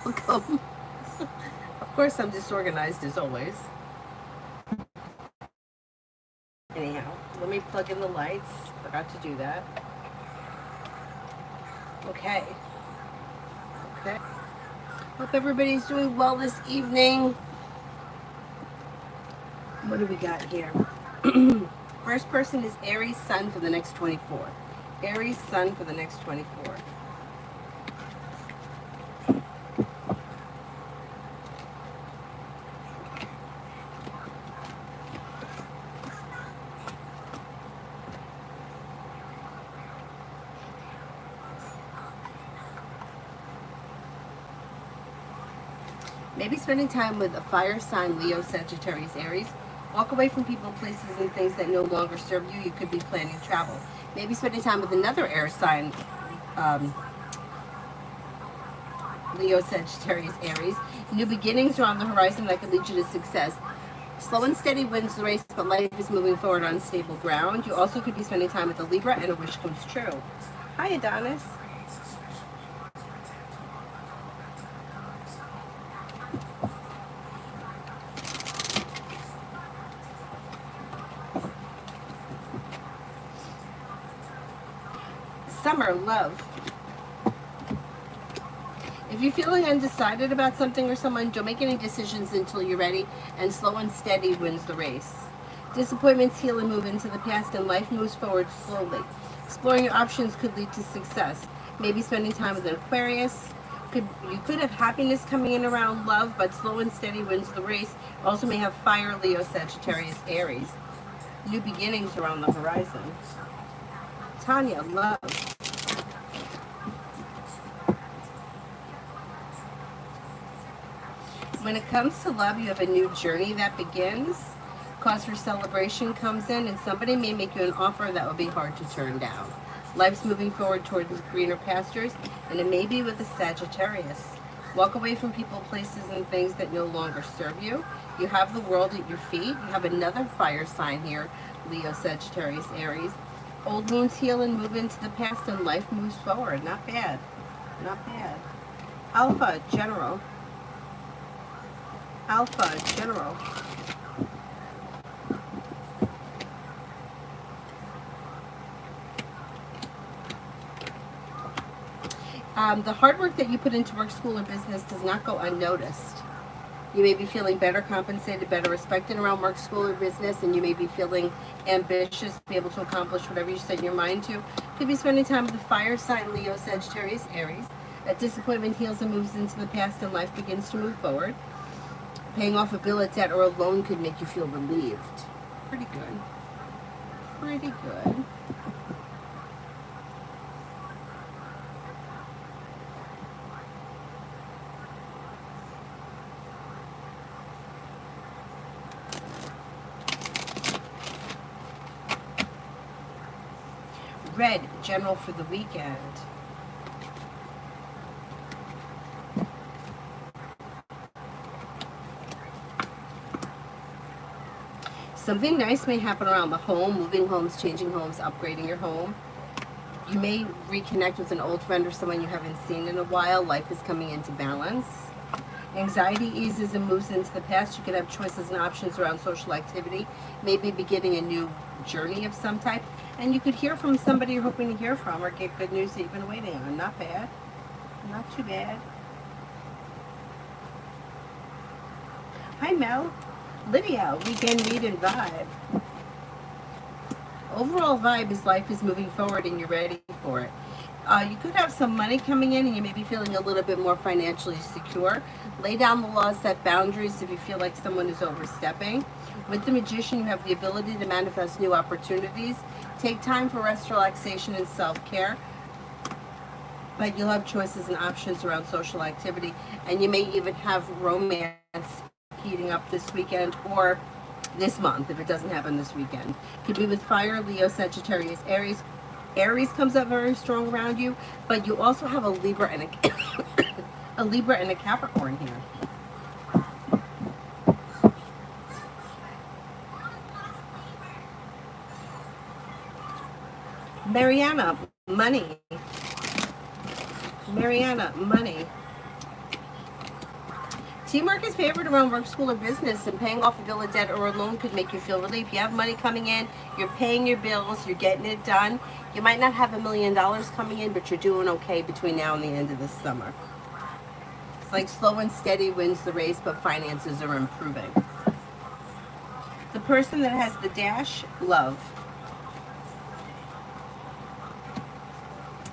Welcome. Of course, I'm disorganized as always. Anyhow, let me plug in the lights. Forgot to do that. Okay. Okay. Hope everybody's doing well this evening. What do we got here? First person is Aries Sun for the next 24. Aries Sun for the next 24. Maybe spending time with a fire sign, Leo, Sagittarius, Aries. Walk away from people, places, and things that no longer serve you. You could be planning travel. Maybe spending time with another air sign, um, Leo, Sagittarius, Aries. New beginnings are on the horizon that could lead you to success. Slow and steady wins the race, but life is moving forward on stable ground. You also could be spending time with a Libra and a wish comes true. Hi, Adonis. Summer, love. If you're feeling undecided about something or someone, don't make any decisions until you're ready, and slow and steady wins the race. Disappointments heal and move into the past, and life moves forward slowly. Exploring your options could lead to success. Maybe spending time with an Aquarius. You could have happiness coming in around love, but slow and steady wins the race. Also may have fire, Leo, Sagittarius, Aries. New beginnings are on the horizon. Tanya, love. When it comes to love, you have a new journey that begins. Cause for celebration comes in, and somebody may make you an offer that will be hard to turn down. Life's moving forward towards greener pastures, and it may be with a Sagittarius. Walk away from people, places, and things that no longer serve you. You have the world at your feet. You have another fire sign here, Leo, Sagittarius, Aries. Old wounds heal and move into the past, and life moves forward. Not bad. Not bad. Alpha, General. Alpha, General. The hard work that you put into work, school, or business does not go unnoticed. You may be feeling better compensated, better respected around work, school, or business, and you may be feeling ambitious, be able to accomplish whatever you set your mind to. Could be spending time with the fire sign, Leo, Sagittarius, Aries. A disappointment heals and moves into the past, and life begins to move forward. Paying off a bill, a debt, or a loan could make you feel relieved. Pretty good. Pretty good. Red, General for the weekend. Something nice may happen around the home, moving homes, changing homes, upgrading your home. You may reconnect with an old friend or someone you haven't seen in a while. Life is coming into balance. Anxiety eases and moves into the past. You could have choices and options around social activity, maybe beginning a new journey of some type. And you could hear from somebody you're hoping to hear from, or get good news that you've been waiting on. Not bad. Not too bad. Hi, Mel. Lydia, weekend read and vibe. Overall vibe is life is moving forward and you're ready for it. You could have some money coming in and you may be feeling a little bit more financially secure. Lay down the laws, set boundaries if you feel like someone is overstepping. With the Magician, you have the ability to manifest new opportunities. Take time for rest, relaxation, and self-care. But you'll have choices and options around social activity. And you may even have romance heating up this weekend or this month if it doesn't happen this weekend. Could be with fire, Leo, Sagittarius, Aries. Aries comes up very strong around you, but you also have a Libra and a Libra and a Capricorn here. Mariana, money. Mariana, money. Teamwork is favored around work, school, or business, and paying off a bill of debt or a loan could make you feel relief. You have money coming in, you're paying your bills, you're getting it done. You might not have $1 million coming in, but you're doing okay between now and the end of the summer. It's like slow and steady wins the race, but finances are improving. The person that has the dash, love.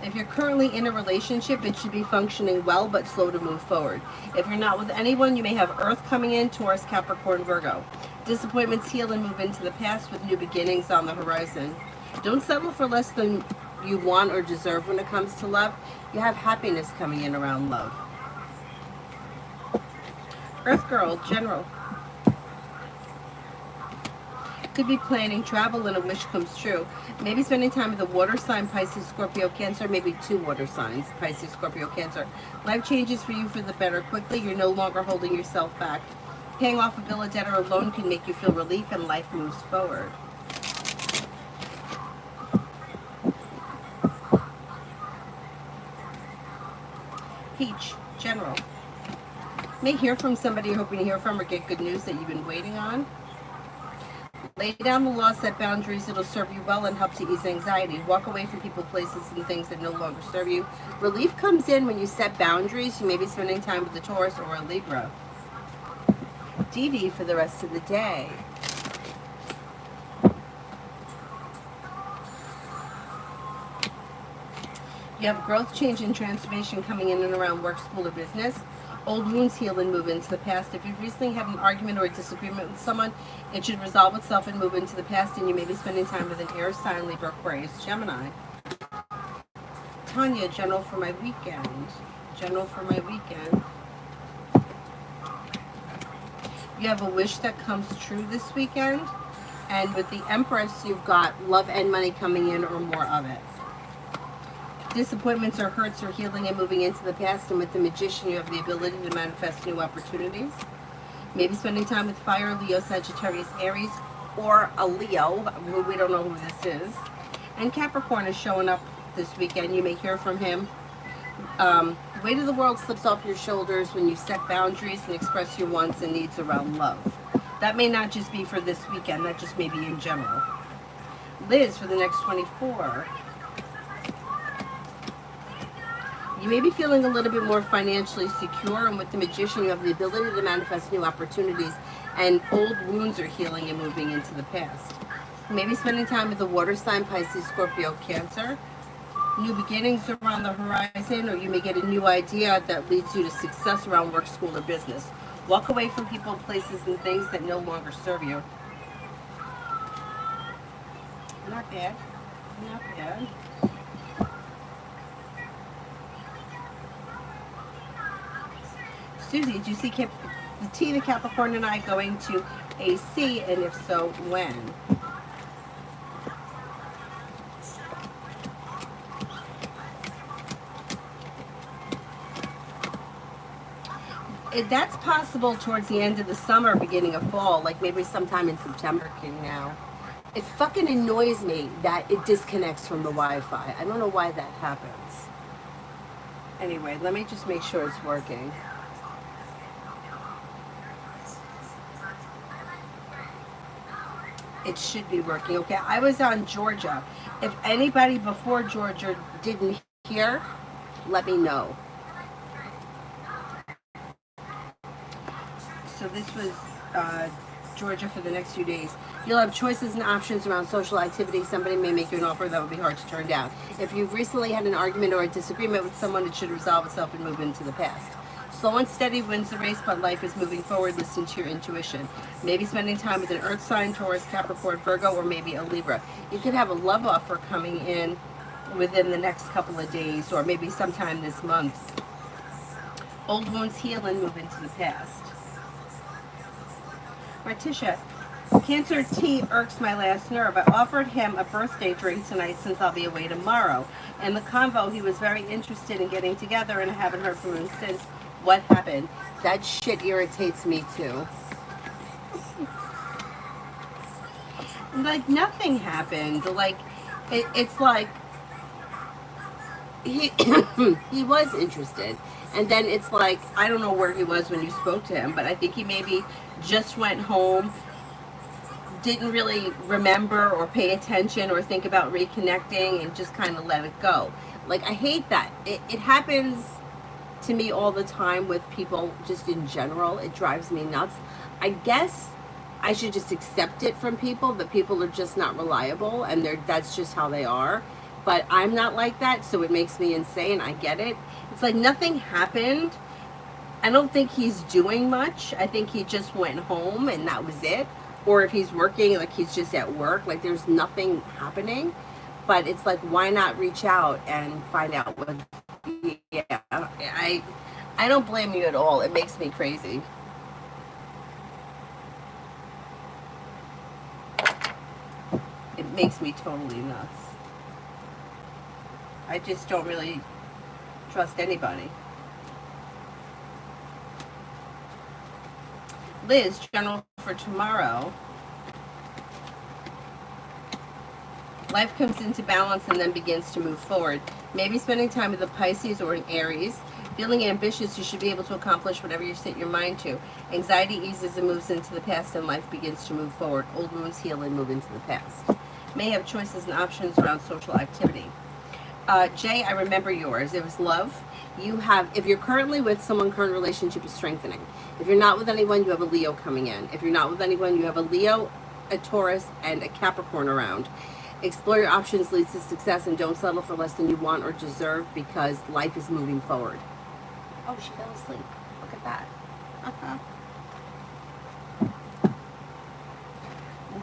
If you're currently in a relationship, it should be functioning well, but slow to move forward. If you're not with anyone, you may have Earth coming in, Taurus, Capricorn, Virgo. Disappointments heal and move into the past with new beginnings on the horizon. Don't settle for less than you want or deserve when it comes to love. You have happiness coming in around love. Earth Girl, General. Could be planning travel and a wish comes true. Maybe spending time with a water sign, Pisces, Scorpio, Cancer, maybe 2 water signs, Pisces, Scorpio, Cancer. Life changes for you for the better quickly. You're no longer holding yourself back. Paying off a bill of debt or a loan can make you feel relief and life moves forward. Peach, General. May hear from somebody you're hoping to hear from or get good news that you've been waiting on. Lay down the law, set boundaries. It'll serve you well and help to ease anxiety. Walk away from people, places, and things that no longer serve you. Relief comes in when you set boundaries. You may be spending time with a Taurus or a Libra. Dee Dee for the rest of the day. You have growth, change, and transformation coming in and around work, school, or business. Old wounds heal and move into the past. If you've recently had an argument or a disagreement with someone, it should resolve itself and move into the past, and you may be spending time with an air sign, Libra, Aquarius, Gemini. Tanya, General for my weekend. General for my weekend. You have a wish that comes true this weekend, and with the Empress, you've got love and money coming in or more of it. Disappointments or hurts are healing and moving into the past, and with the Magician you have the ability to manifest new opportunities. Maybe spending time with fire, Leo, Sagittarius, Aries, or a Leo. We don't know who this is. And Capricorn is showing up this weekend. You may hear from him. The weight of the world slips off your shoulders when you set boundaries and express your wants and needs around love. That may not just be for this weekend, that just may be in general. Liz for the next 24. You may be feeling a little bit more financially secure, and with the Magician, you have the ability to manifest new opportunities, and old wounds are healing and moving into the past. You may be spending time with the water sign, Pisces, Scorpio, Cancer. New beginnings around the horizon, or you may get a new idea that leads you to success around work, school, or business. Walk away from people, places, and things that no longer serve you. Not bad. Not bad. Susie, do you see the T, the Capricorn, and I going to AC, and if so, when? That's possible towards the end of the summer, beginning of fall, like maybe sometime in September now. It fucking annoys me that it disconnects from the Wi-Fi. I don't know why that happens. Anyway, let me just make sure it's working. It should be working. Okay, I was on Georgia. If anybody before Georgia didn't hear, let me know. So this was Georgia for the next few days. You'll have choices and options around social activities. Somebody may make you an offer that would be hard to turn down. If you've recently had an argument or a disagreement with someone, it should resolve itself and move into the past. Slow and steady wins the race, but life is moving forward. Listen to your intuition. Maybe spending time with an earth sign, Taurus, Capricorn, Virgo, or maybe a Libra. You could have a love offer coming in within the next couple of days, or maybe sometime this month. Old wounds heal and move into the past. Martisha, Cancer T irks my last nerve. I offered him a birthday drink tonight since I'll be away tomorrow. In the convo, he was very interested in getting together, and I haven't heard from him since. What happened? That shit irritates me too. Like, nothing happened. Like, it's like, he he was interested, and then it's like I don't know where he was when you spoke to him, but I think he maybe just went home, didn't really remember or pay attention or think about reconnecting, and just kind of let it go. Like, I hate that. It happens to me all the time with people, just in general. It drives me nuts. I guess I should just accept it from people, that people are just not reliable, and that's just how they are. But I'm not like that, so it makes me insane. I get it. It's like nothing happened. I don't think he's doing much. I think he just went home and that was it. Or if he's working, like he's just at work, like there's nothing happening. But it's like, why not reach out and find out what? Yeah, I don't blame you at all. It makes me crazy. It makes me totally nuts. I just don't really trust anybody. Liz, general for tomorrow. Life comes into balance and then begins to move forward. Maybe spending time with a Pisces or an Aries. Feeling ambitious, you should be able to accomplish whatever you set your mind to. Anxiety eases and moves into the past, and life begins to move forward. Old wounds heal and move into the past. May have choices and options around social activity. Jay, I remember yours. It was love. You have, if you're currently with someone, current relationship is strengthening. If you're not with anyone, you have a Leo coming in. If you're not with anyone, you have a Leo, a Taurus, and a Capricorn around. Explore your options leads to success, and don't settle for less than you want or deserve, because life is moving forward. Oh, she fell asleep. Look at that. Uh-huh.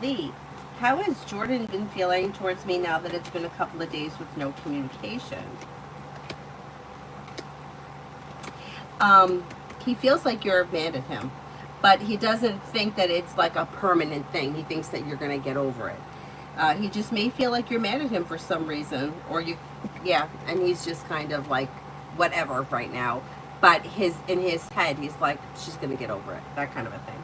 Lee, how has Jordan been feeling towards me now that it's been a couple of days with no communication? He feels like you're mad at him, but he doesn't think that it's like a permanent thing. He thinks that you're going to get over it. He just may feel like you're mad at him for some reason, or yeah, and he's just kind of like, whatever right now. But in his head, he's like, she's going to get over it, that kind of a thing.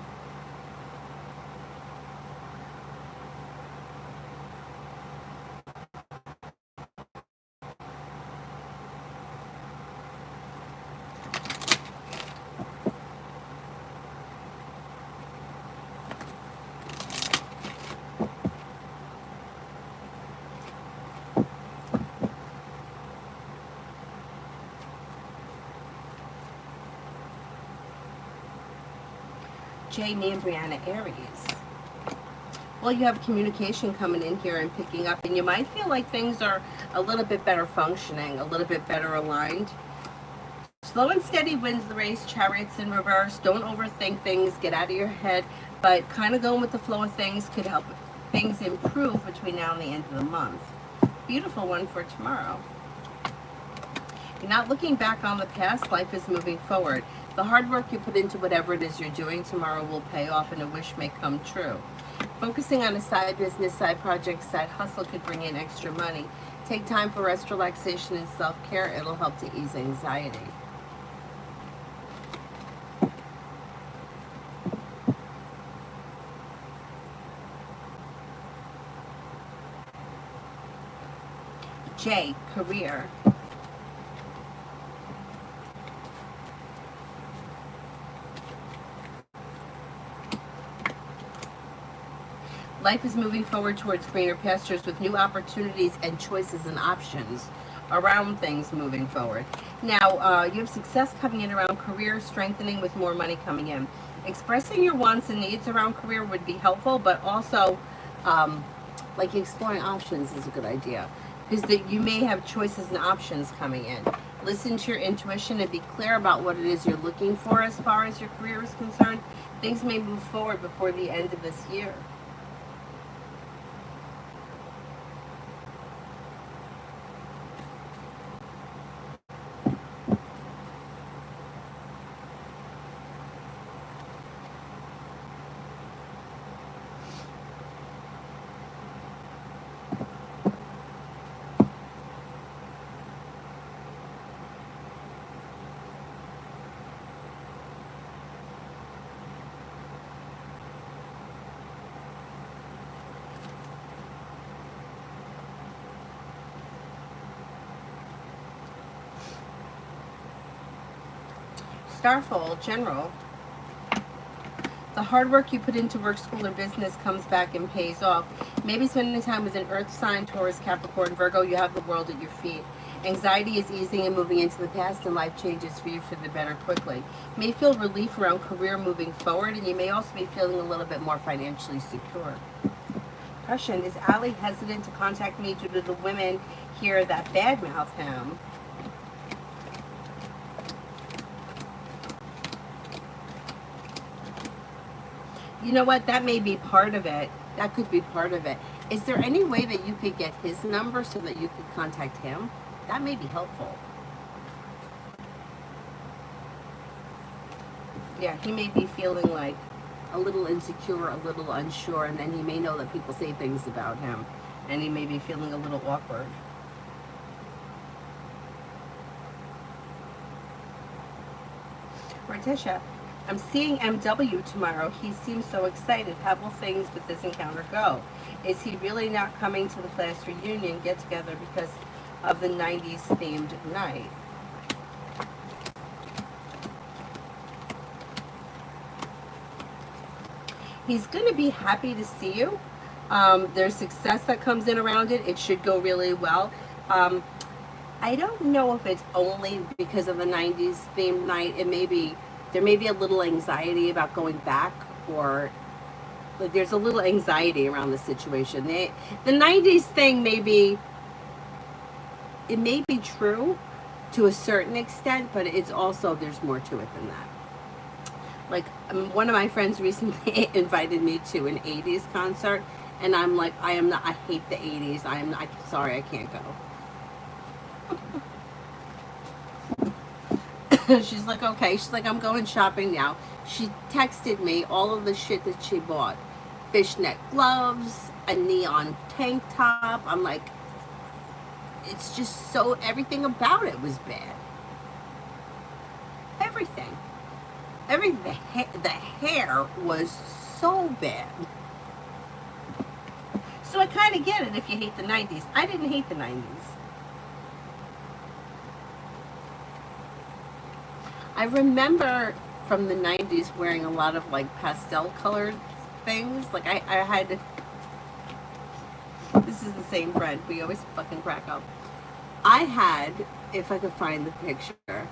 Jamie and Brianna, Aries. Well, you have communication coming in here and picking up, and you might feel like things are a little bit better functioning, a little bit better aligned. Slow and steady wins the race. Chariots in reverse. Don't overthink things. Get out of your head. But kind of going with the flow of things could help things improve between now and the end of the month. Beautiful one for tomorrow. You're not looking back on the past. Life is moving forward. The hard work you put into whatever it is you're doing tomorrow will pay off, and a wish may come true. Focusing on a side business, side project, side hustle could bring in extra money. Take time for rest, relaxation, and self-care. It'll help to ease anxiety. J, career. Life is moving forward towards greener pastures with new opportunities and choices and options around things moving forward. Now, you have success coming in around career, strengthening with more money coming in. Expressing your wants and needs around career would be helpful, but also like exploring options is a good idea, because that you may have choices and options coming in. Listen to your intuition and be clear about what it is you're looking for as far as your career is concerned. Things may move forward before the end of this year. Starfall, General. The hard work you put into work, school, or business comes back and pays off. Maybe spending time with an earth sign, Taurus, Capricorn, Virgo, you have the world at your feet. Anxiety is easing and moving into the past, and life changes for you for the better quickly. You may feel relief around career moving forward, and you may also be feeling a little bit more financially secure. Question, is Ali hesitant to contact me due to the women here that badmouth him? You know what? That may be part of it. That could be part of it. Is there any way that you could get his number so that you could contact him? That may be helpful. Yeah, he may be feeling like a little insecure, a little unsure, and then he may know that people say things about him, and he may be feeling a little awkward. Morticia, I'm seeing MW tomorrow. He seems so excited. How will things with this encounter go? Is he really not coming to the class reunion get-together because of the 90s themed night? He's going to be happy to see you. There's success that comes in around it. It should go really well. I don't know if it's only because of the 90s themed night. It may be, there may be a little anxiety about going back, or like, there's a little anxiety around the situation. The 90s thing may be, it may be true to a certain extent, but it's also, there's more to it than that. Like, one of my friends recently invited me to an 80s concert, and I'm like, I hate the 80s. I'm sorry, I can't go. She's like, okay. She's like, I'm going shopping now. She texted me all of the shit that she bought. Fishnet gloves, a neon tank top. I'm like, it's just so, everything about it was bad. Everything. The hair was so bad. So I kind of get it if you hate the 90s. I didn't hate the 90s. I remember from the 90s wearing a lot of like pastel colored things. Like I had, this is the same friend. We always fucking crack up. I had, if I could find the picture,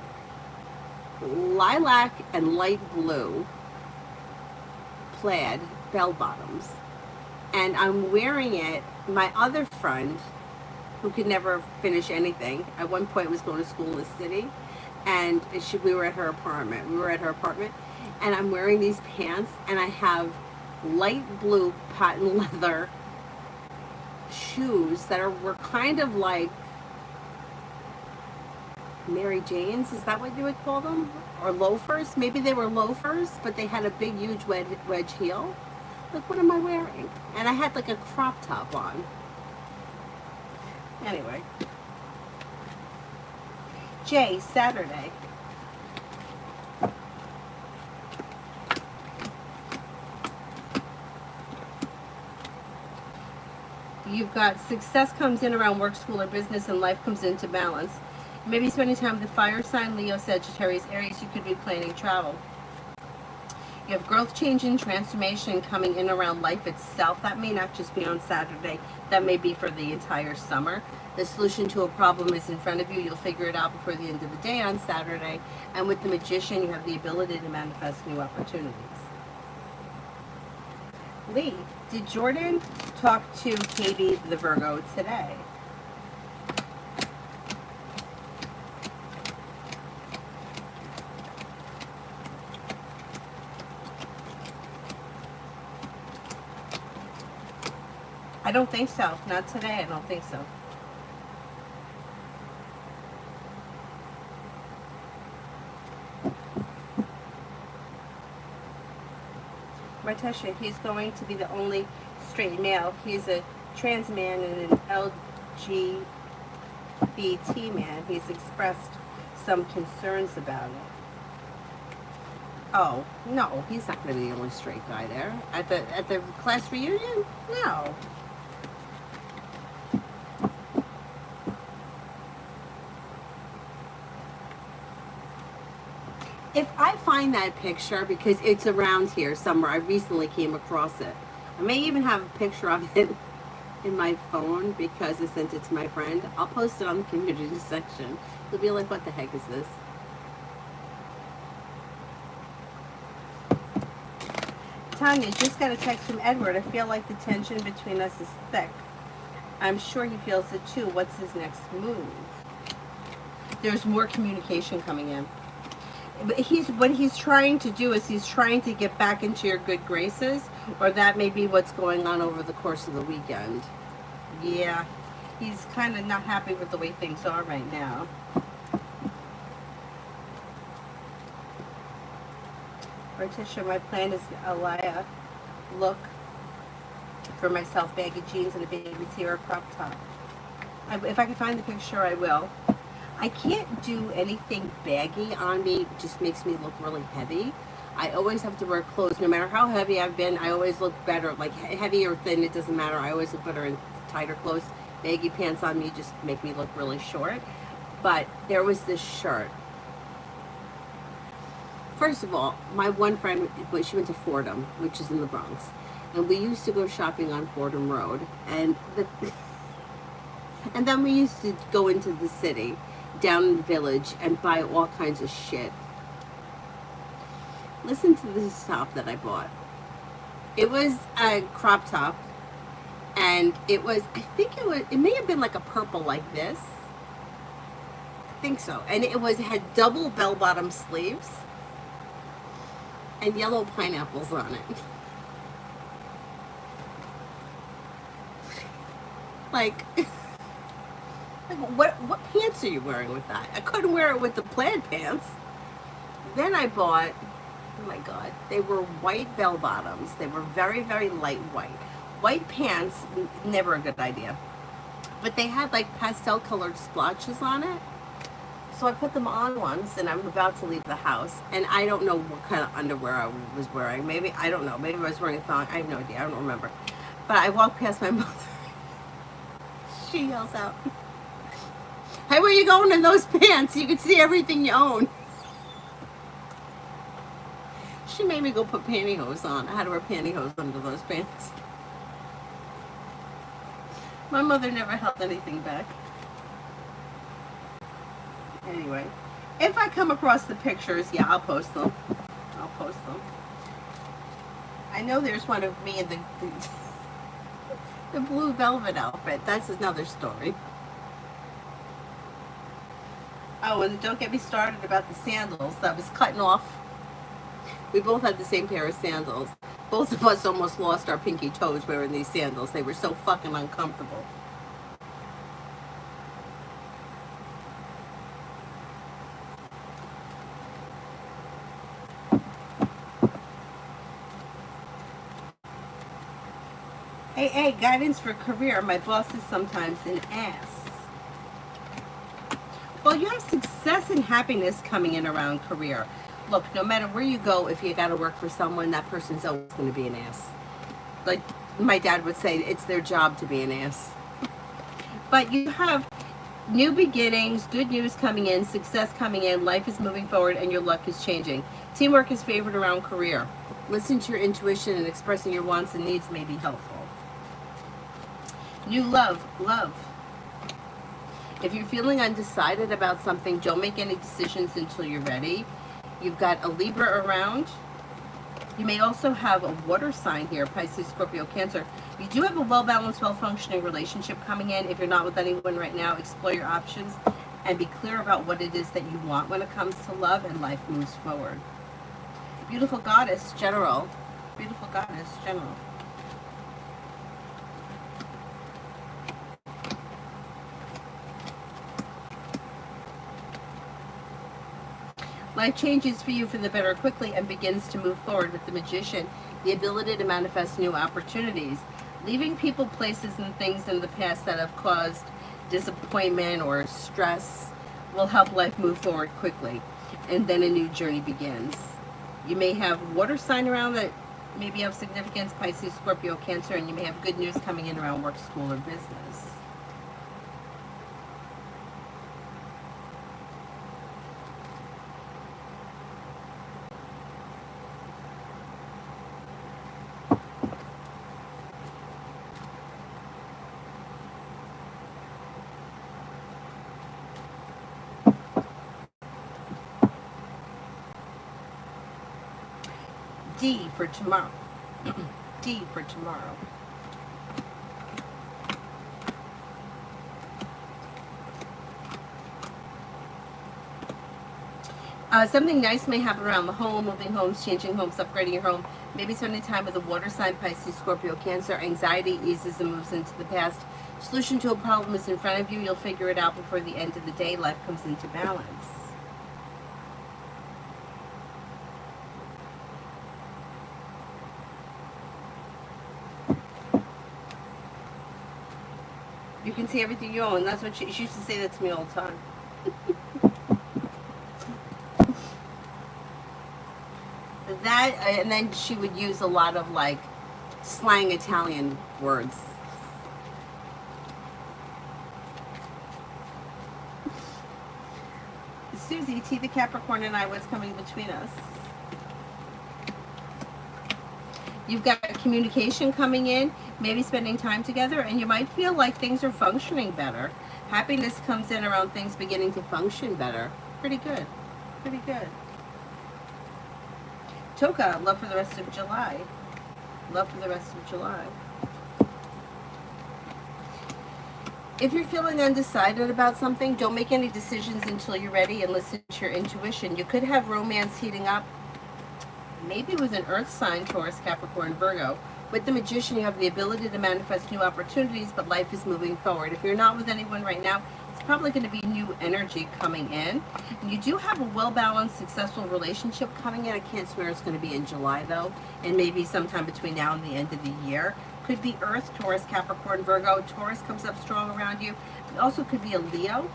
lilac and light blue plaid bell bottoms, and I'm wearing it. My other friend, who could never finish anything, at one point was going to school in the city, and we were at her apartment. And I'm wearing these pants, and I have light blue patent leather shoes that were kind of like Mary Jane's, is that what you would call them? Or loafers? Maybe they were loafers, but they had a big, huge wedge heel. Like, what am I wearing? And I had like a crop top on. Anyway. Jay, Saturday. You've got success comes in around work, school, or business, and life comes into balance. Maybe spending time with the fire sign, Leo, Sagittarius, Aries. You could be planning travel. You have growth, change, and transformation coming in around life itself. That may not just be on Saturday. That may be for the entire summer. The solution to a problem is in front of you. You'll figure it out before the end of the day on Saturday. And with the Magician, you have the ability to manifest new opportunities. Lee, did Jordan talk to Katie the Virgo today? I don't think so. Not today. I don't think so. Martesha, he's going to be the only straight male. He's a trans man and an LGBT man. He's expressed some concerns about it. Oh, no, he's not going to be the only straight guy there. At the class reunion? No. If I find that picture because it's around here somewhere. I recently came across it. I may even have a picture of it in my phone because I sent it to my friend. I'll post it on the community section. They'll be like, what the heck is this? Tanya, just got a text from Edward. I feel like the tension between us is thick. I'm sure he feels it too. What's his next move? There's more communication coming in. But what he's trying to do is he's trying to get back into your good graces, or that may be what's going on over the course of the weekend. Yeah, he's kind of not happy with the way things are right now. Artisha, my plan is Alaya look for myself, baggy jeans and a baby tee or a crop top. If I can find the picture, I will. I can't do anything baggy on me. It just makes me look really heavy. I always have to wear clothes. No matter how heavy I've been, I always look better. Like heavy or thin, it doesn't matter. I always look better in tighter clothes. Baggy pants on me just make me look really short. But there was this shirt. First of all, my one friend, she went to Fordham, which is in the Bronx. And we used to go shopping on Fordham Road. And then we used to go into the city, down in the village, and buy all kinds of shit. Listen to this top that I bought. It was a crop top, and it was, it may have been like a purple like this. I think so. And it had double bell-bottom sleeves and yellow pineapples on it. Like what pants are you wearing with that? I couldn't wear it with the plaid pants. Then I bought, oh my God, they were white bell bottoms. They were very, very light white. White pants, never a good idea. But they had like pastel colored splotches on it. So I put them on once and I'm about to leave the house. And I don't know what kind of underwear I was wearing. Maybe, I don't know, maybe I was wearing a thong. I have no idea, I don't remember. But I walked past my mother. She yells out, "Hey, where you going in those pants? You can see everything you own." She made me go put pantyhose on. I had to wear pantyhose under those pants. My mother never held anything back. Anyway, if I come across the pictures, yeah, I'll post them. I'll post them. I know there's one of me in the blue velvet outfit. That's another story. Oh, and don't get me started about the sandals that was cutting off. We both had the same pair of sandals. Both of us almost lost our pinky toes wearing these sandals. They were so fucking uncomfortable. Hey, guidance for career. My boss is sometimes an ass. Well, you have success and happiness coming in around career. Look, no matter where you go, if you got to work for someone, that person's always going to be an ass. Like my dad would say, it's their job to be an ass. But you have new beginnings, good news coming in, success coming in, life is moving forward, and your luck is changing. Teamwork is favored around career. Listen to your intuition, and expressing your wants and needs may be helpful. New love. If you're feeling undecided about something, don't make any decisions until you're ready. You've got a Libra around. You may also have a water sign here, Pisces, Scorpio, Cancer. You do have a well-balanced, well-functioning relationship coming in. If you're not with anyone right now, explore your options and be clear about what it is that you want when it comes to love, and life moves forward. Beautiful goddess, general. Beautiful goddess, general. Life changes for you for the better quickly and begins to move forward with the Magician. The ability to manifest new opportunities. Leaving people, places, and things in the past that have caused disappointment or stress will help life move forward quickly. And then a new journey begins. You may have water sign around that maybe of significance, Pisces, Scorpio, Cancer, and you may have good news coming in around work, school, or business. D for tomorrow. D for tomorrow. Something nice may happen around the home, moving homes, changing homes, upgrading your home, maybe spending time with a water sign, Pisces, Scorpio, Cancer. Anxiety eases and moves into the past. Solution to a problem is in front of you. You'll figure it out before the end of the day. Life comes into balance. You can see everything you own. That's what she used to say that to me all the time. That, and then she would use a lot of like slang Italian words. Susie, T the Capricorn and I, what's coming between us? You've got communication coming in, maybe spending time together, and you might feel like things are functioning better. Happiness comes in around things beginning to function better. Pretty good. Pretty good. Toka, love for the rest of July. Love for the rest of July. If you're feeling undecided about something, don't make any decisions until you're ready and listen to your intuition. You could have romance heating up, maybe with an earth sign, Taurus, Capricorn, Virgo. With the Magician, you have the ability to manifest new opportunities, but life is moving forward. If you're not with anyone right now, it's probably going to be new energy coming in. And you do have a well-balanced, successful relationship coming in. I can't swear it's going to be in July, though, and maybe sometime between now and the end of the year. Could be Earth, Taurus, Capricorn, Virgo. Taurus comes up strong around you. It also could be a Leo.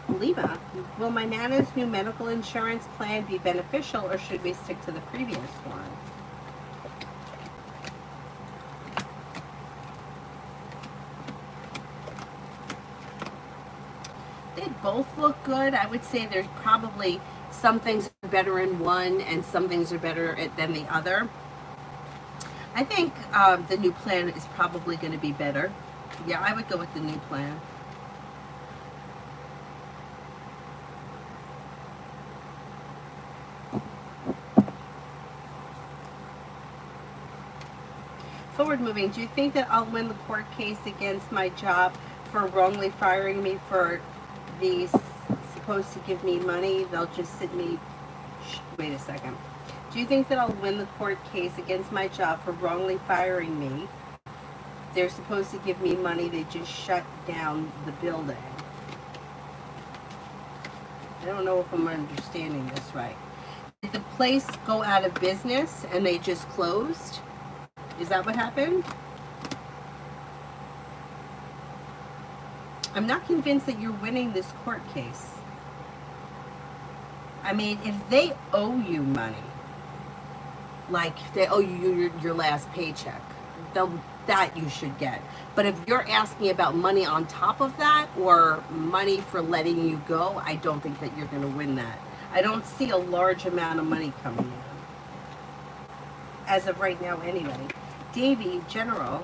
Lima, will my Nana's new medical insurance plan be beneficial, or should we stick to the previous one? They both look good. I would say there's probably some things are better in one and some things are better than the other. I think the new plan is probably going to be better. Yeah, I would go with the new plan. Forward moving, do you think that I'll win the court case against my job for wrongly firing me for the supposed to give me money? They'll just sit me. Wait a second. Do you think that I'll win the court case against my job for wrongly firing me? They're supposed to give me money. They just shut down the building. I don't know if I'm understanding this right. Did the place go out of business and they just closed? Is that what happened? I'm not convinced that you're winning this court case. I mean, if they owe you money, like they owe you your last paycheck, that you should get. But if you're asking about money on top of that, or money for letting you go, I don't think that you're going to win that. I don't see a large amount of money coming in. As of right now, anyway. Davy, General.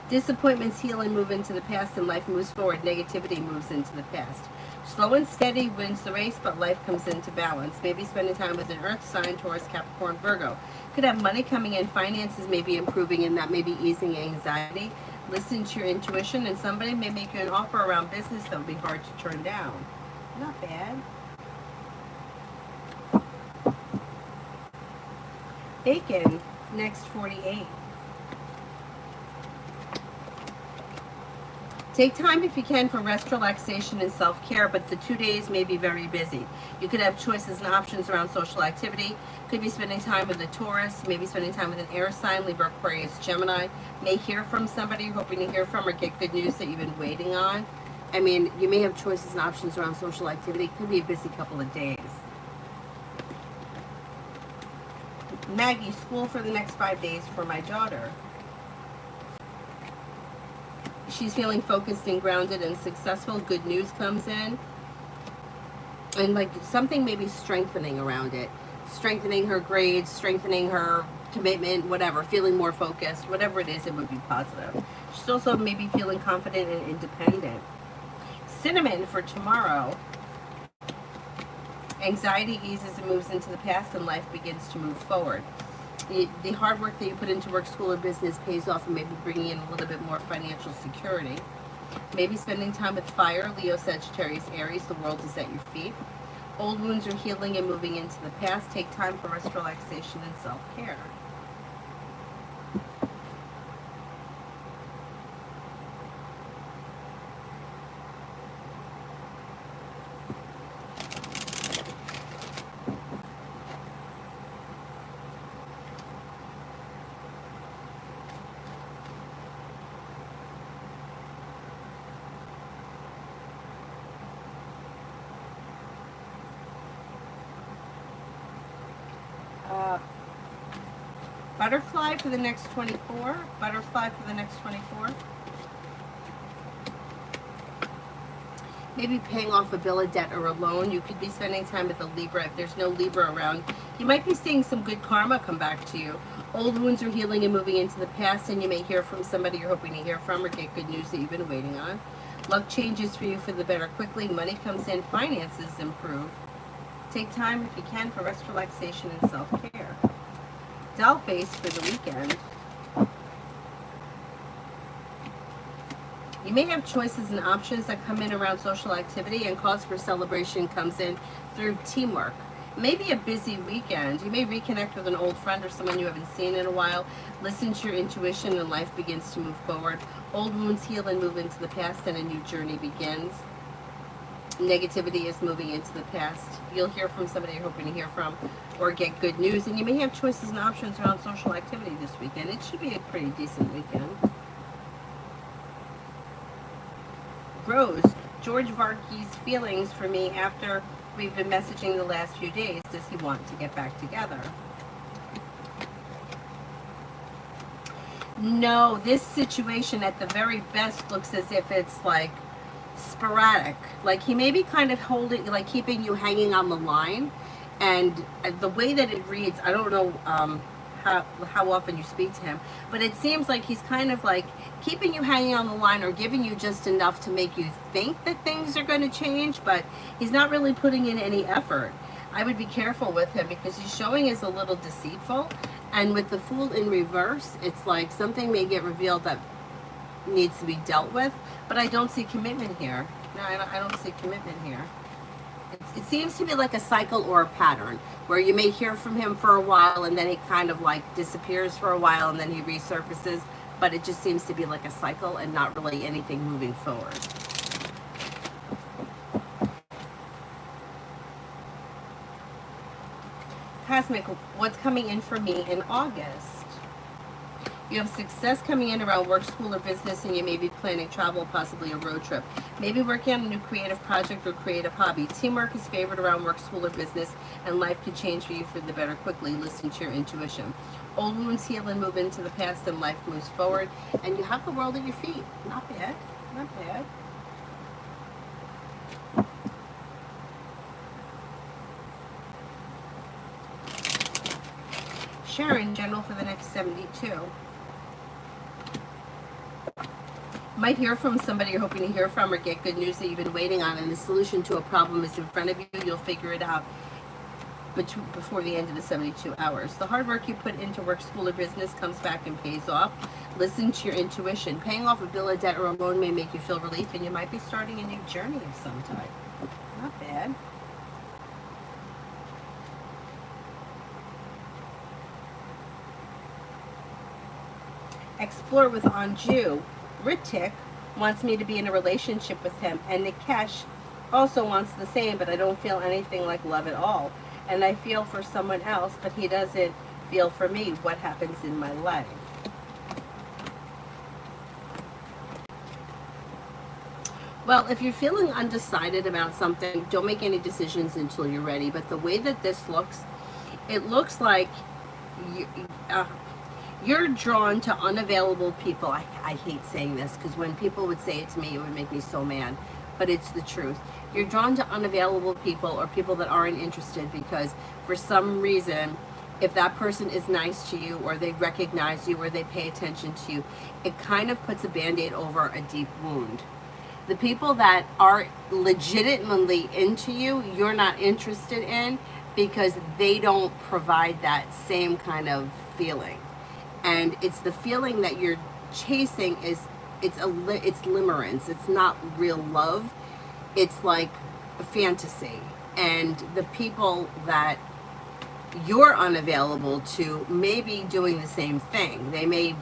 Disappointments heal and move into the past, and life moves forward. Negativity moves into the past. Slow and steady wins the race, but life comes into balance. Maybe spending time with an earth sign, Taurus, Capricorn, Virgo. Could have money coming in, finances may be improving, and that may be easing anxiety. Listen to your intuition, and somebody may make you an offer around business that would be hard to turn down. Not bad. Bacon, next 48. Take time if you can for rest, relaxation, and self-care, but the 2 days may be very busy. You could have choices and options around social activity. Could be spending time with a Taurus, maybe spending time with an air sign, Libra, Aquarius, Gemini. May hear from somebody you're hoping to hear from, or get good news that you've been waiting on. I mean, you may have choices and options around social activity. It could be a busy couple of days. Maggie, school for the next 5 days for my daughter. She's feeling focused and grounded and successful. Good news comes in. And like something may be strengthening around it. strengthening her grades, strengthening her commitment, whatever, feeling more focused, whatever it is, it would be positive. She's also maybe feeling confident and independent. Cinnamon for tomorrow. Anxiety eases and moves into the past, and life begins to move forward. The hard work that you put into work, school, or business pays off and maybe bringing in a little bit more financial security. Maybe spending time with fire, Leo, Sagittarius, Aries. The world is at your feet. Old wounds are healing and moving into the past. Take time for rest, relaxation, and self-care. Butterfly for the next 24. Butterfly for the next 24. Maybe paying off a bill of debt or a loan. You could be spending time with a Libra. If there's no Libra around, you might be seeing some good karma come back to you. Old wounds are healing and moving into the past, and you may hear from somebody you're hoping to hear from or get good news that you've been waiting on. Luck changes for you for the better quickly. Money comes in. Finances improve. Take time, if you can, for rest, relaxation, and self-care. Doll face for the weekend. You may have choices and options that come in around social activity, and cause for celebration comes in through teamwork. Maybe a busy weekend. You may reconnect with an old friend or someone you haven't seen in a while. Listen to your intuition and life begins to move forward. Old wounds heal and move into the past, and a new journey begins. Negativity is moving into the past. You'll hear from somebody you're hoping to hear from or get good news, and you may have choices and options around social activity this weekend. It should be a pretty decent weekend. Rose, George Varkey's feelings for me after we've been messaging the last few days. Does he want to get back together? No, this situation at the very best looks as if it's like sporadic. Like he may be kind of holding, like keeping you hanging on the line, and the way that it reads, I don't know how often you speak to him, but it seems like he's kind of like keeping you hanging on the line or giving you just enough to make you think that things are going to change, but he's not really putting in any effort. I would be careful with him because he's showing as a little deceitful, and with the Fool in reverse, it's like something may get revealed that needs to be dealt with, but I don't see commitment here. No, I don't see commitment here. It seems to be like a cycle or a pattern where you may hear from him for a while and then he kind of like disappears for a while and then he resurfaces, but it just seems to be like a cycle and not really anything moving forward. Cosmic, what's coming in for me in August? You have success coming in around work, school, or business, and you may be planning travel, possibly a road trip. Maybe working on a new creative project or creative hobby. Teamwork is favored around work, school, or business, and life could change for you for the better quickly. Listen to your intuition. Old wounds heal and move into the past, and life moves forward. And you have the world at your feet. Not bad. Not bad. Sharon, general for the next 72. Might hear from somebody you're hoping to hear from or get good news that you've been waiting on, and the solution to a problem is in front of you. You'll figure it out before the end of the 72 hours. The hard work you put into work, school, or business comes back and pays off. Listen to your intuition. Paying off a bill of debt or a loan may make you feel relief, and you might be starting a new journey of some type. Not bad. Explore with Anju. Ritik wants me to be in a relationship with him, and Nikesh also wants the same, but I don't feel anything like love at all. And I feel for someone else, but he doesn't feel for me. What happens in my life? Well, if you're feeling undecided about something, don't make any decisions until you're ready. But the way that this looks, it looks like you're drawn to unavailable people. I hate saying this because when people would say it to me, it would make me so mad. but it's the truth. You're drawn to unavailable people or people that aren't interested because for some reason, if that person is nice to you or they recognize you or they pay attention to you, it kind of puts a band-aid over a deep wound. The people that are legitimately into you, you're not interested in because they don't provide that same kind of feeling. And it's the feeling that you're chasing is it's limerence. It's not real love. It's like a fantasy. And the people that you're unavailable to may be doing the same thing. They may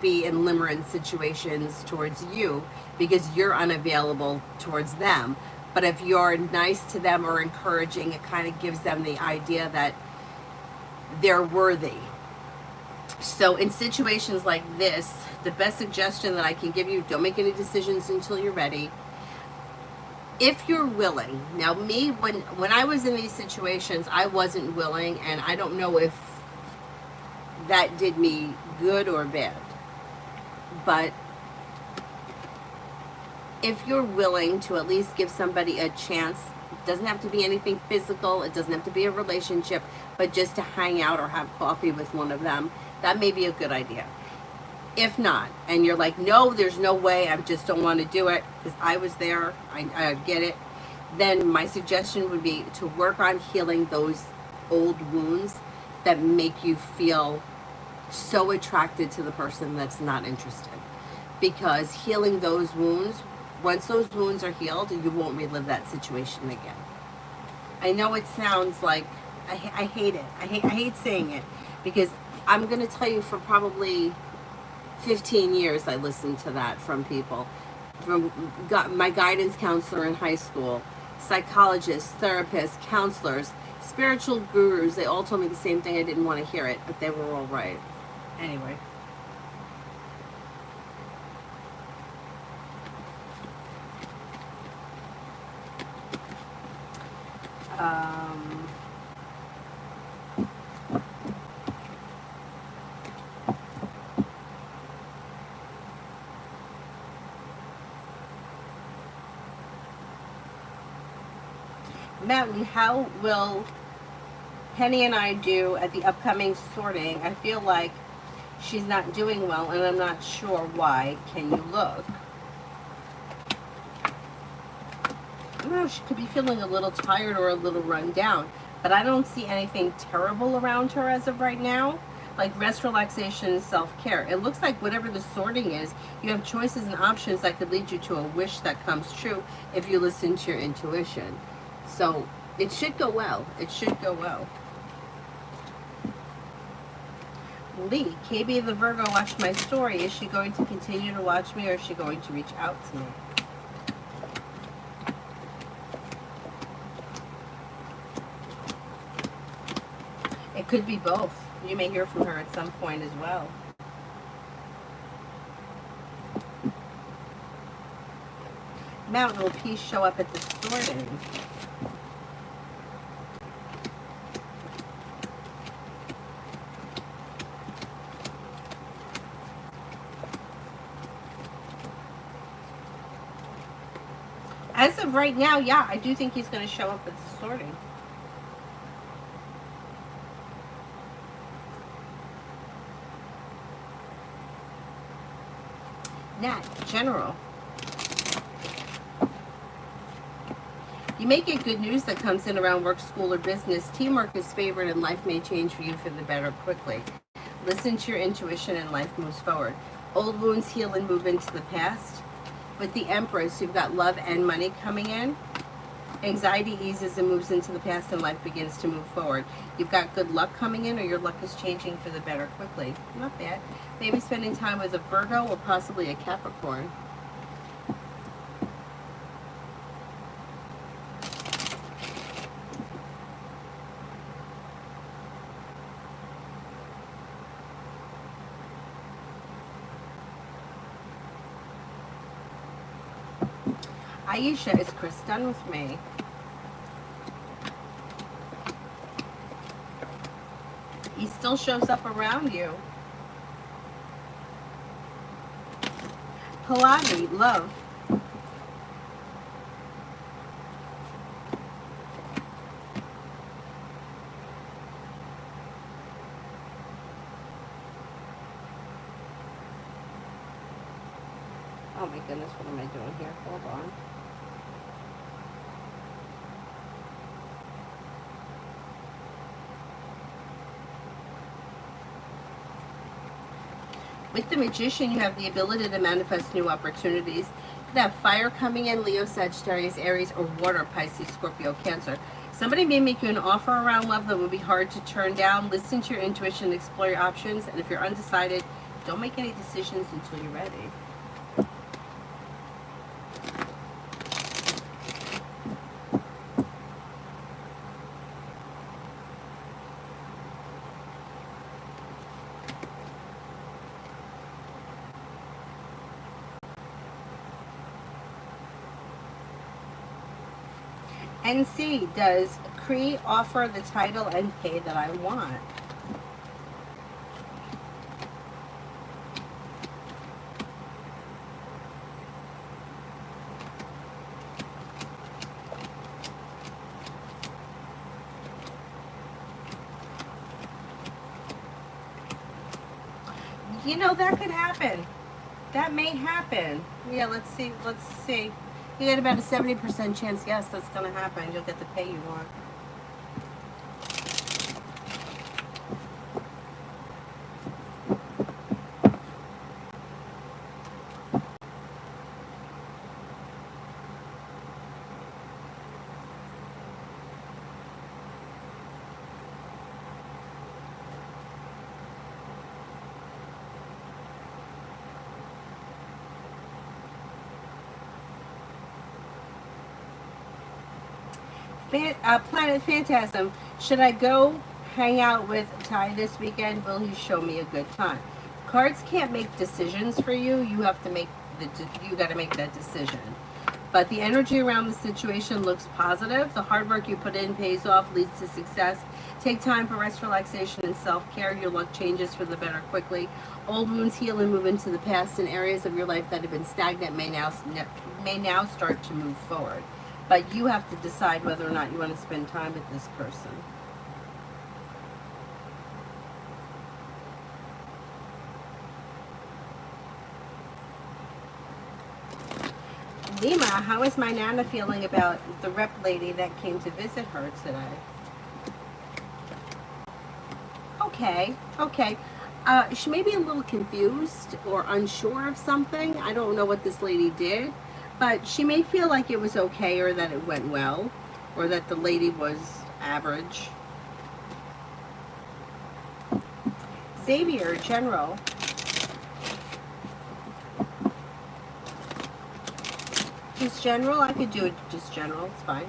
be in limerent situations towards you because you're unavailable towards them. But if you're nice to them or encouraging, it kind of gives them the idea that they're worthy. So in situations like this, the best suggestion that I can give you, don't make any decisions until you're ready. If you're willing, now me, when I was in these situations, I wasn't willing, and I don't know if that did me good or bad. But if you're willing to at least give somebody a chance, it doesn't have to be anything physical, it doesn't have to be a relationship, but just to hang out or have coffee with one of them, that may be a good idea. If not, and you're like, no, there's no way, I just don't want to do it, because I was there, I get it, then my suggestion would be to work on healing those old wounds that make you feel so attracted to the person that's not interested. Because healing those wounds, once those wounds are healed, you won't relive that situation again. I know it sounds like, I hate it. I hate saying it, because I'm going to tell you for probably 15 years I listened to that from people. From my guidance counselor in high school, psychologists, therapists, counselors, spiritual gurus, they all told me the same thing. I didn't want to hear it, but they were all right. Anyway. Mountain, how will Penny and I do at the upcoming sorting? I feel like she's not doing well, and I'm not sure why. Can you look? I don't know, she could be feeling a little tired or a little run down, but I don't see anything terrible around her as of right now. Like rest, relaxation, and self-care. It looks like whatever the sorting is, you have choices and options that could lead you to a wish that comes true if you listen to your intuition. So it should go well. It should go well. Lee, KB the Virgo watched my story. Is she going to continue to watch me, or is she going to reach out to me? It could be both. You may hear from her at some point as well. Mountain, will peace show up at the sorting? As of right now, yeah, I do think he's going to show up at the sorting. Nat, general. You may get good news that comes in around work, school, or business. Teamwork is favored and life may change for you for the better quickly. Listen to your intuition and life moves forward. Old wounds heal and move into the past. With the Empress, you've got love and money coming in. Anxiety eases and moves into the past, and life begins to move forward. You've got good luck coming in, or your luck is changing for the better quickly. Not bad. Maybe spending time with a Virgo or possibly a Capricorn. Aisha, is Chris done with me? He still shows up around you. Pilavi, love. Oh my goodness, what am I doing here? Hold on. With the Magician, you have the ability to manifest new opportunities. You could have fire coming in, Leo, Sagittarius, Aries, or water, Pisces, Scorpio, Cancer. Somebody may make you an offer around love that would be hard to turn down. Listen to your intuition, explore your options, and if you're undecided, don't make any decisions until you're ready. And C, does Cree offer the title and pay that I want? You know, that could happen. That may happen. Yeah, let's see. Let's see. You got about a 70% chance, yes, that's going to happen. You'll get the pay you want. Planet Phantasm, should I go hang out with Ty this weekend? Will he show me a good time? Cards can't make decisions for you. You have to make you got to make that decision. But the energy around the situation looks positive. The hard work you put in pays off, leads to success. Take time for rest, relaxation, and self-care. Your luck changes for the better quickly. Old wounds heal and move into the past, and areas of your life that have been stagnant may now start to move forward. But you have to decide whether or not you want to spend time with this person. Lima, how is my Nana feeling about the rep lady that came to visit her today? Okay. She may be a little confused or unsure of something. I don't know what this lady did, but she may feel like it was okay, or that it went well, or that the lady was average. Xavier, General. Just general? I could do it just general. It's fine.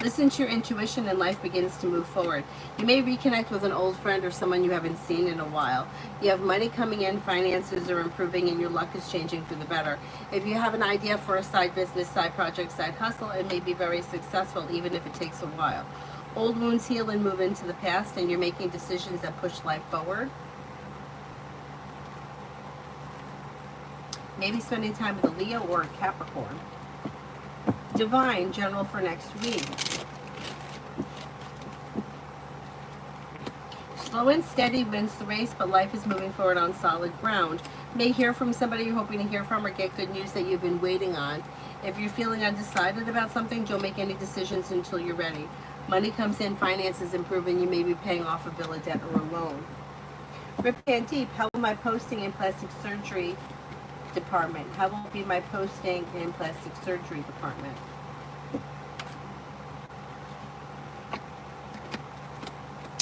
Listen to your intuition and life begins to move forward. You may reconnect with an old friend or someone you haven't seen in a while. You have money coming in, finances are improving, and your luck is changing for the better. If you have an idea for a side business, side project, side hustle, it may be very successful even if it takes a while. Old wounds heal and move into the past, and you're making decisions that push life forward. Maybe spending time with a Leo or a Capricorn. Divine, general for next week. Slow and steady wins the race, but life is moving forward on solid ground. May hear from somebody you're hoping to hear from, or get good news that you've been waiting on. If you're feeling undecided about something, don't make any decisions until you're ready. Money comes in, finances improve, and you may be paying off a bill of debt or a loan. Rip and Deep, how will my posting in plastic surgery department? How will be my posting in plastic surgery department?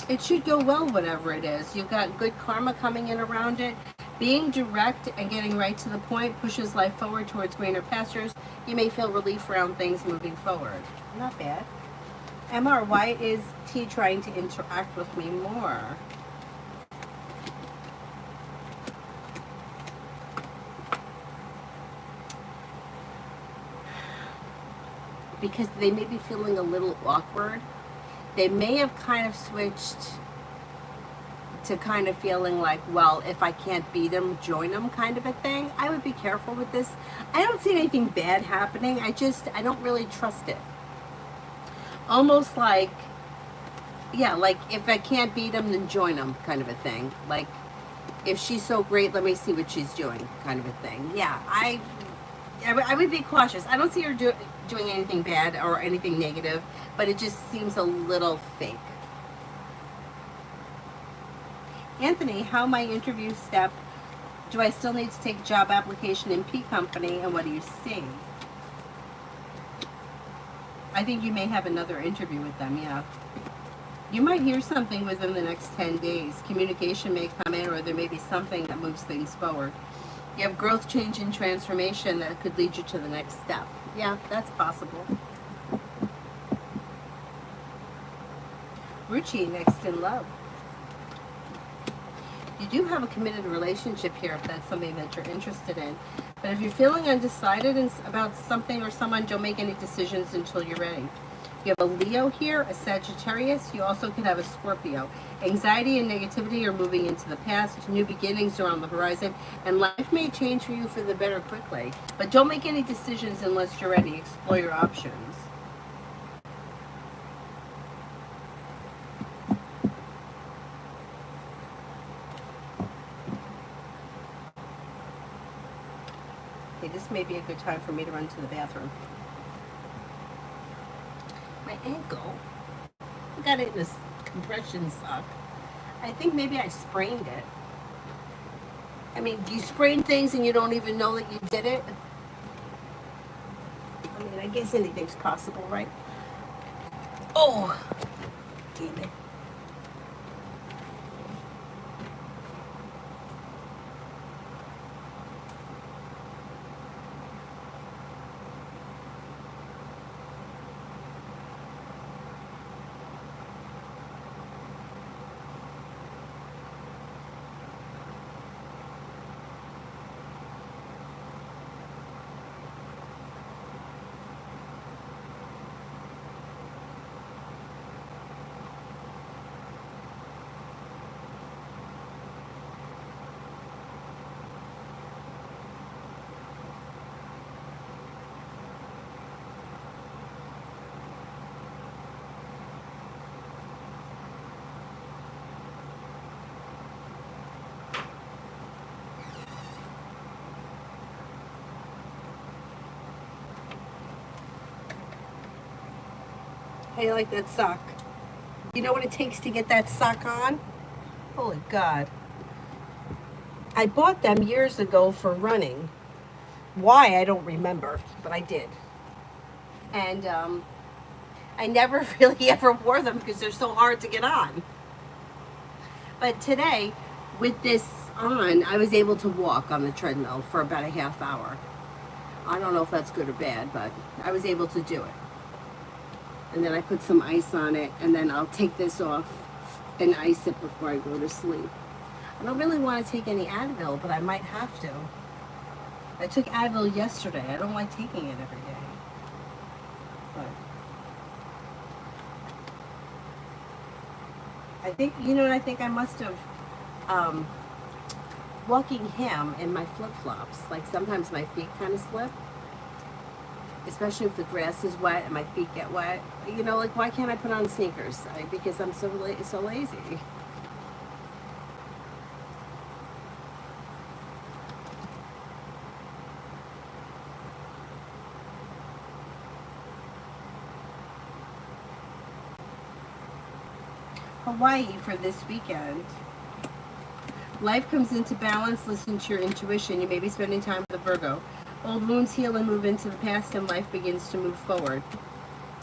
It should go well, whatever it is. You've got good karma coming in around it. Being direct and getting right to the point pushes life forward towards greener pastures. You may feel relief around things moving forward. Not bad. MR, why is T trying to interact with me more? Because they may be feeling a little awkward. They may have kind of switched to kind of feeling like, well, if I can't beat them, join them kind of a thing. I would be careful with this. I don't see anything bad happening. I don't really trust it. Almost like, yeah, like if I can't beat them, then join them kind of a thing. Like, if she's so great, let me see what she's doing, kind of a thing. Yeah, I would be cautious. I don't see her doing anything bad or anything negative, but it just seems a little fake. Anthony, how my interview step? Do I still need to take job application in P Company, and what do you see? I think you may have another interview with them, yeah. You might hear something within the next 10 days. Communication may come in, or there may be something that moves things forward. You have growth, change, and transformation that could lead you to the next step. Yeah, that's possible. Ruchi, next in love. You do have a committed relationship here if that's something that you're interested in. But if you're feeling undecided about something or someone, don't make any decisions until you're ready. You have a Leo here, a Sagittarius. You also could have a Scorpio. Anxiety and negativity are moving into the past. New beginnings are on the horizon. And life may change for you for the better quickly. But don't make any decisions unless you're ready. Explore your options. Okay, this may be a good time for me to run to the bathroom. My ankle, I got it in a compression sock. I think maybe I sprained it. I mean, do you sprain things and you don't even know that you did it? I mean, I guess anything's possible, right? Oh, damn it. How you like that sock? You know what it takes to get that sock on? Holy God. I bought them years ago for running. Why, I don't remember, but I did. And I never really ever wore them because they're so hard to get on. But today, with this on, I was able to walk on the treadmill for about a half hour. I don't know if that's good or bad, but I was able to do it. And then I put some ice on it, and then I'll take this off and ice it before I go to sleep. I don't really want to take any Advil, but I might have to. I took Advil yesterday. I don't like taking it every day. But I think, you know what, I think I must have, walking him in my flip-flops. Like sometimes my feet kind of slip. Especially if the grass is wet and my feet get wet. You know, like why can't I put on sneakers? Because I'm so lazy. Hawaii for this weekend. Life comes into balance. Listen to your intuition. You may be spending time with a Virgo. Old wounds heal and move into the past, and life begins to move forward.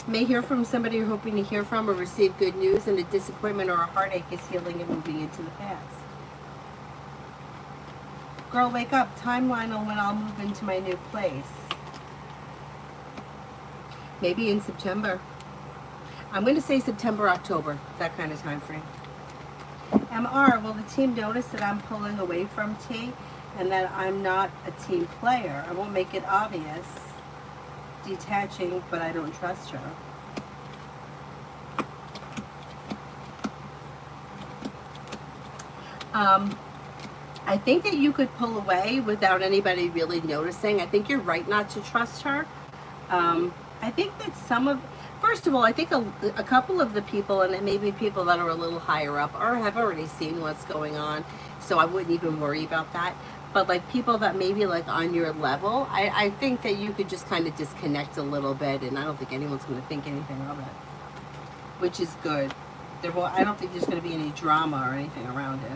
May hear from somebody you're hoping to hear from, or receive good news, and a disappointment or a heartache is healing and moving into the past. Girl, wake up. Timeline on when I'll move into my new place. Maybe in September. I'm going to say September, October, that kind of time frame. MR, will the team notice that I'm pulling away from T and that I'm not a team player? I won't make it obvious. Detaching, but I don't trust her. I think that you could pull away without anybody really noticing. I think you're right not to trust her. I think that first of all, I think a couple of the people, and it may be people that are a little higher up, or have already seen what's going on, so I wouldn't even worry about that. But like people that maybe like on your level, I think that you could just kind of disconnect a little bit, and I don't think anyone's going to think anything of it, which is good. I don't think there's going to be any drama or anything around it.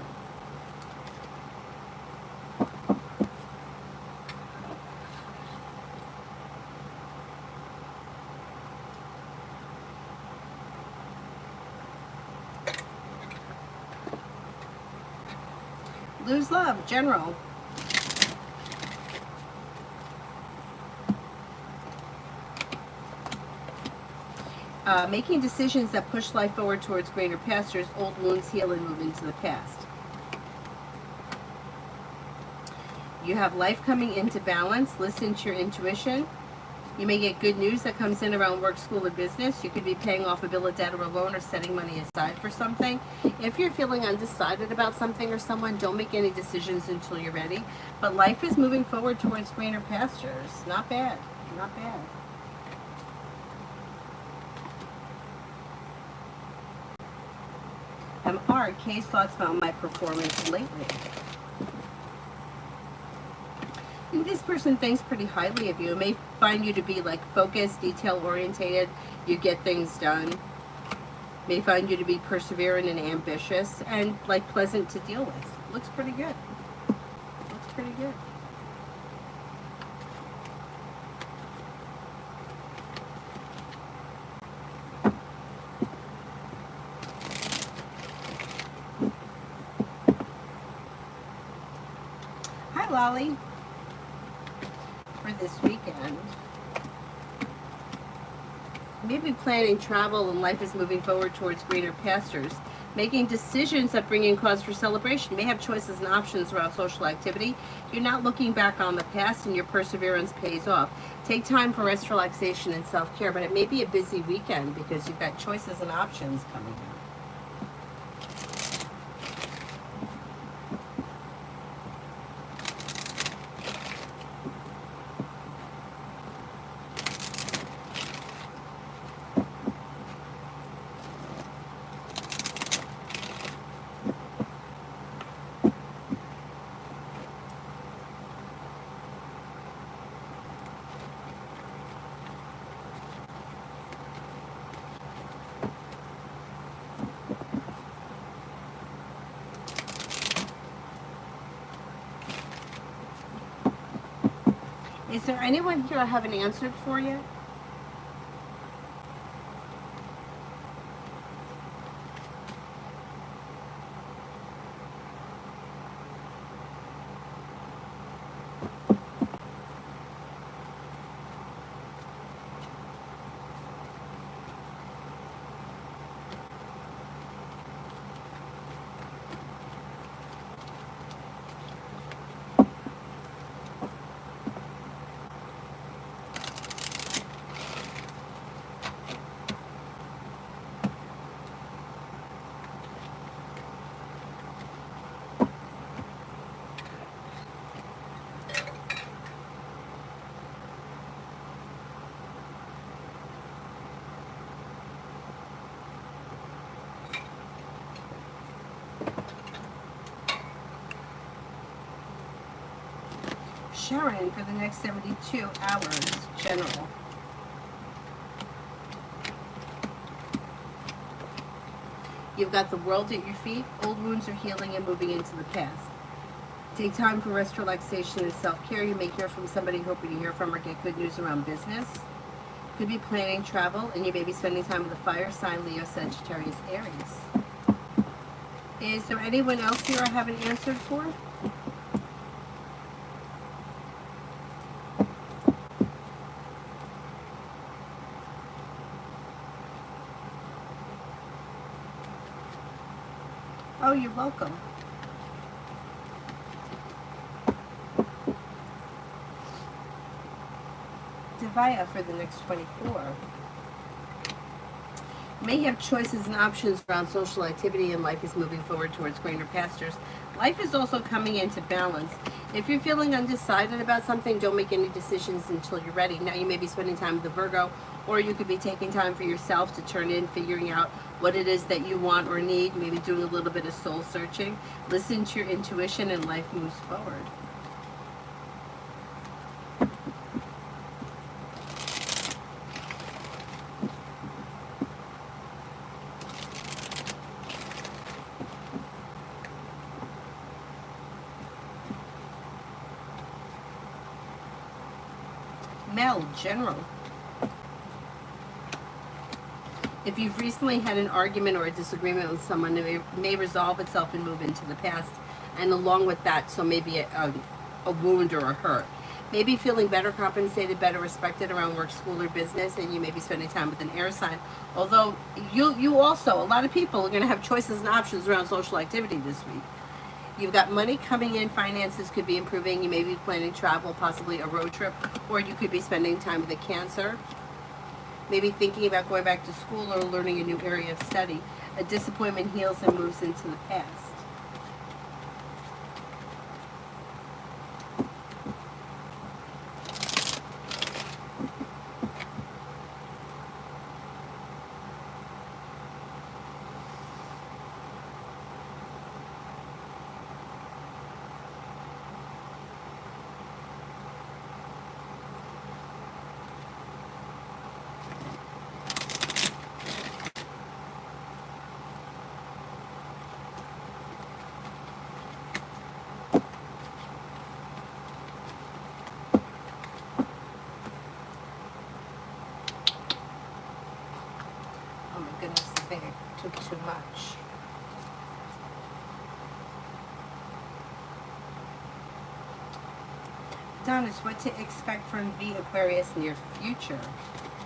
Lose love, general. Making decisions that push life forward towards greener pastures, old wounds heal and move into the past. You have life coming into balance. Listen to your intuition. You may get good news that comes in around work, school, and business. You could be paying off a bill of debt or a loan or setting money aside for something. If you're feeling undecided about something or someone, don't make any decisions until you're ready. But life is moving forward towards greener pastures. Not bad. Not bad. Art, Kay's thoughts about my performance lately. And this person thinks pretty highly of you. It may find you to be like focused, detail orientated. You get things done. May find you to be perseverant and ambitious and like pleasant to deal with. Looks pretty good. Looks pretty good. Hi, Lolly. For this weekend, maybe planning travel and life is moving forward towards greener pastures. Making decisions that bring in cause for celebration. You may have choices and options around social activity. You're not looking back on the past and your perseverance pays off. Take time for rest, relaxation, and self-care, but it may be a busy weekend because you've got choices and options coming in. Is there anyone here I haven't answered for yet? Sharon, for the next 72 hours, general. You've got the world at your feet. Old wounds are healing and moving into the past. Take time for rest, relaxation, and self-care. You may hear from somebody hoping to hear from or get good news around business. Could be planning travel, and you may be spending time with a fire sign, Leo, Sagittarius, Aries. Is there anyone else here I haven't answered for? Oh, you're welcome. Devaya for the next 24. May have choices and options around social activity, and life is moving forward towards greener pastures. Life is also coming into balance. If you're feeling undecided about something, don't make any decisions until you're ready. Now, you may be spending time with the Virgo, or you could be taking time for yourself to turn in, figuring out what it is that you want or need, maybe doing a little bit of soul searching. Listen to your intuition, and life moves forward. Mel, general. If you've recently had an argument or a disagreement with someone, it may resolve itself and move into the past. And along with that, so maybe a wound or a hurt. Maybe feeling better compensated, better respected around work, school, or business, and you may be spending time with an air sign. Although you also, a lot of people are going to have choices and options around social activity this week. You've got money coming in, finances could be improving, you may be planning travel, possibly a road trip, or you could be spending time with a Cancer. Maybe thinking about going back to school or learning a new area of study. A disappointment heals and moves into the past. Oh my goodness, I think I took too much. Adonis, what to expect from the Aquarius near future?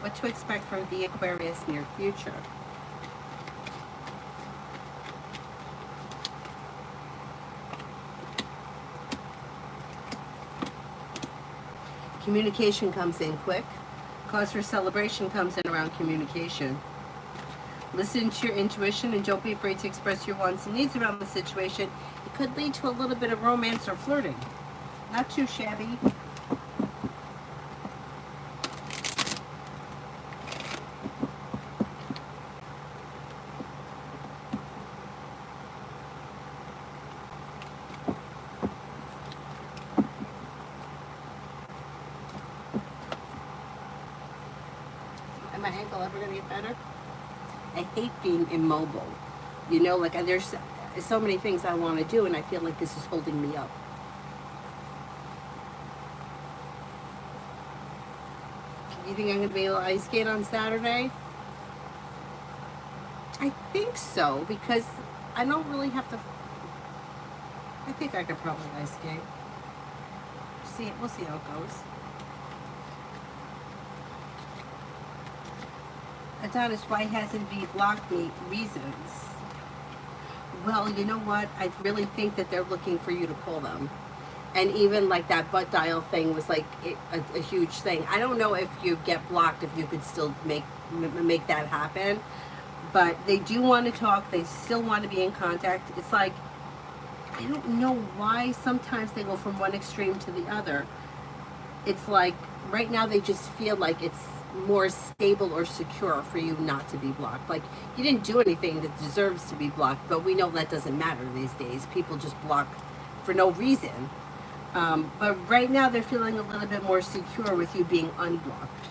What to expect from the Aquarius near future? Communication comes in quick. Cause for celebration comes in around communication. Listen to your intuition and don't be afraid to express your wants and needs around the situation. It could lead to a little bit of romance or flirting. Not too shabby. Am my ankle ever going to get better? I hate being immobile. You know, like there's so many things I want to do, and I feel like this is holding me up. You think I'm going to be able to ice skate on Saturday? I think so, because I don't really have to. I think I could probably ice skate. We'll see how it goes. Adonis, why hasn't V blocked me? Reasons. Well, you know what? I really think that they're looking for you to call them. And even like that butt dial thing was like a huge thing. I don't know if you get blocked, if you could still make that happen. But they do want to talk. They still want to be in contact. It's like, I don't know why sometimes they go from one extreme to the other. It's like right now they just feel like it's more stable or secure for you not to be blocked. Like you didn't do anything that deserves to be blocked, but we know that doesn't matter these days. People just block for no reason. But right now they're feeling a little bit more secure with you being unblocked.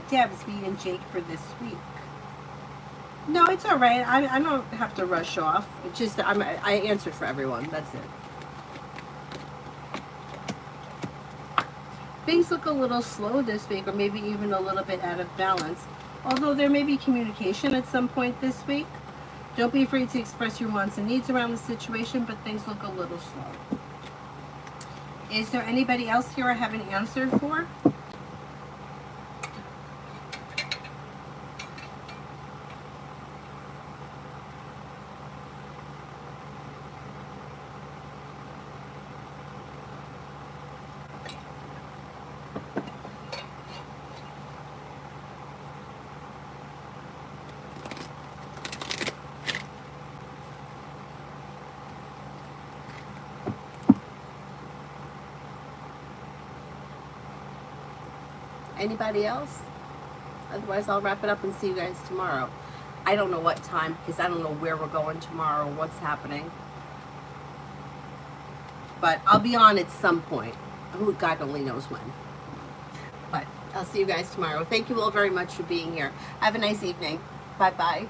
Debs, me and Jake for this week. No, it's all right. I don't have to rush off. It's just I answered for everyone. That's it. Things look a little slow this week, or maybe even a little bit out of balance. Although there may be communication at some point this week. Don't be afraid to express your wants and needs around the situation, but things look a little slow. Is there anybody else here I have an answer for? Anybody else? Otherwise, I'll wrap it up and see you guys tomorrow. I don't know what time, because I don't know where we're going tomorrow, what's happening. But I'll be on at some point. Who God only knows when. But I'll see you guys tomorrow. Thank you all very much for being here. Have a nice evening. Bye-bye.